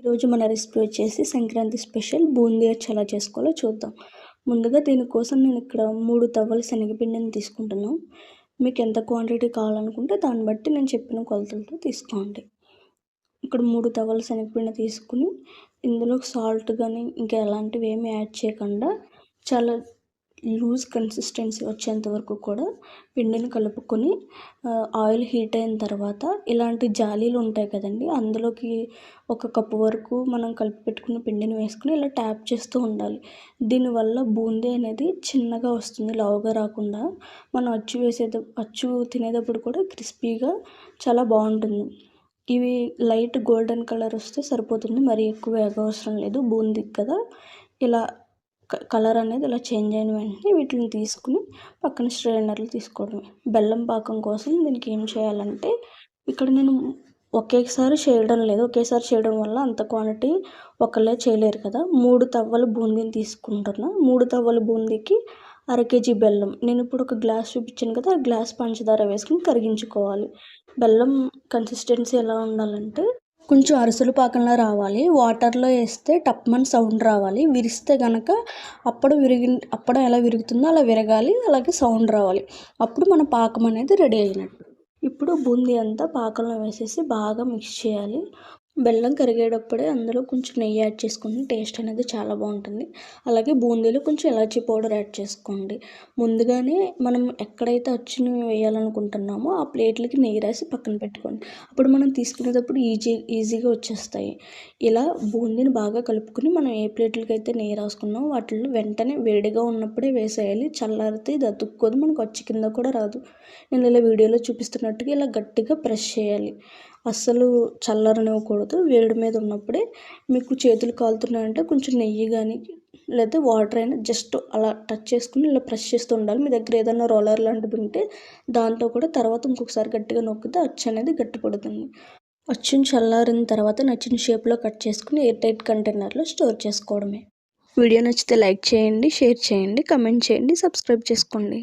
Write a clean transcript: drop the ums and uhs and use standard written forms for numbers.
ఈరోజు మన రెసిపీ వచ్చేసి సంక్రాంతి స్పెషల్ బూందీ అచ్చు ఎలా చేసుకోవాలో చూద్దాం. ముందుగా దీనికోసం నేను ఇక్కడ 3 తవ్వల శనగపిండిని తీసుకుంటున్నాను. మీకు ఎంత క్వాంటిటీ కావాలనుకుంటే దాన్ని బట్టి నేను చెప్పిన కొలతలతో తీసుకోండి. ఇక్కడ 3 తవ్వల శనగపిండి తీసుకుని ఇందులో సాల్ట్ కానీ ఇంకా ఎలాంటివి ఏమి యాడ్ చేయకుండా చాలా లూజ్ కన్సిస్టెన్సీ వచ్చేంత వరకు కూడా పిండిని కలుపుకొని ఆయిల్ హీట్ అయిన తర్వాత ఇలాంటి జాలీలు ఉంటాయి కదండి, అందులోకి 1 కప్పు వరకు మనం కలిపి పెట్టుకున్న పిండిని వేసుకుని ఇలా ట్యాప్ చేస్తూ ఉండాలి. దీనివల్ల బూందీ అనేది చిన్నగా వస్తుంది, లావుగా రాకుండా. మనం అచ్చు తినేటప్పుడు కూడా క్రిస్పీగా చాలా బాగుంటుంది. ఇవి లైట్ గోల్డెన్ కలర్ వస్తే సరిపోతుంది, మరీ ఎక్కువ వేగవసరం లేదు. బూందీకి కదా, ఇలా కలర్ అనేది ఇలా చేంజ్ అయిన వెంటనే వీటిని తీసుకుని పక్కన స్ట్రైనర్లు తీసుకోవడమే. బెల్లం పాకం కోసం దీనికి ఏం చేయాలంటే, ఇక్కడ నేను ఒకేసారి చేయడం వల్ల అంత క్వాంటిటీ ఒకళ్ళే చేయలేరు కదా. 3 తవ్వల బూందీని తీసుకుంటున్నా. 3 తవ్వల బూందీకి 1/2 కేజీ బెల్లం. నేను ఇప్పుడు ఒక గ్లాస్ చూపించాను కదా, ఆ గ్లాస్ పంచదార వేసుకుని కరిగించుకోవాలి. బెల్లం కన్సిస్టెన్సీ ఎలా ఉండాలంటే కొంచెం అరిసెలు పాకంలా రావాలి. వాటర్లో వేస్తే టప్మని సౌండ్ రావాలి. విరిస్తే కనుక అప్పడం ఎలా విరుగుతుందో అలా విరగాలి, అలాగే సౌండ్ రావాలి. అప్పుడు మన పాకం అనేది రెడీ అయినట్టు. ఇప్పుడు బూందీ అంతా పాకంలో వేసేసి బాగా మిక్స్ చేయాలి. బెల్లం కరిగేటప్పుడే అందులో కొంచెం నెయ్యి యాడ్ చేసుకోండి, టేస్ట్ అనేది చాలా బాగుంటుంది. అలాగే బూందీలో కొంచెం ఇలాచీ పౌడర్ యాడ్ చేసుకోండి. ముందుగానే మనం ఎక్కడైతే అచ్చుని వేయాలనుకుంటున్నామో ఆ ప్లేట్లకి నెయ్యి రాసి పక్కన పెట్టుకోండి. అప్పుడు మనం తీసుకునేటప్పుడు ఈజీగా వచ్చేస్తాయి. ఇలా బూందీని బాగా కలుపుకొని మనం ఏ ప్లేట్లకి అయితే నెయ్యి రాసుకున్నామో వాటిల్లో వెంటనే వేడిగా ఉన్నప్పుడే వేసేయాలి. చల్లారితే ఇది అతుక్కోదు, మనకు అచ్చు కింద కూడా రాదు. నేను ఇలా వీడియోలో చూపిస్తున్నట్టుగా ఇలా గట్టిగా ప్రెస్ చేయాలి, అస్సలు చల్లరనివ్వకూడదు. వేడి మీద ఉన్నప్పుడే. మీకు చేతులు కాలుతున్నాయంటే కొంచెం నెయ్యి కానీ లేదా వాటర్ అయినా జస్ట్ అలా టచ్ చేసుకుని ఇలా ప్రెస్ చేస్తూ ఉండాలి. మీ దగ్గర ఏదైనా రోలర్ లాంటిది ఉంటే దాంతో కూడా తర్వాత ఇంకొకసారి గట్టిగా నొక్కితే అచ్చు అనేది గట్టిపడుతుంది. అచ్చుని చల్లారిన తర్వాత నచ్చిన షేప్లో కట్ చేసుకుని ఎయిర్ టైట్ కంటైనర్లో స్టోర్ చేసుకోవడమే. వీడియో నచ్చితే లైక్ చేయండి, షేర్ చేయండి, కమెంట్ చేయండి, సబ్స్క్రైబ్ చేసుకోండి.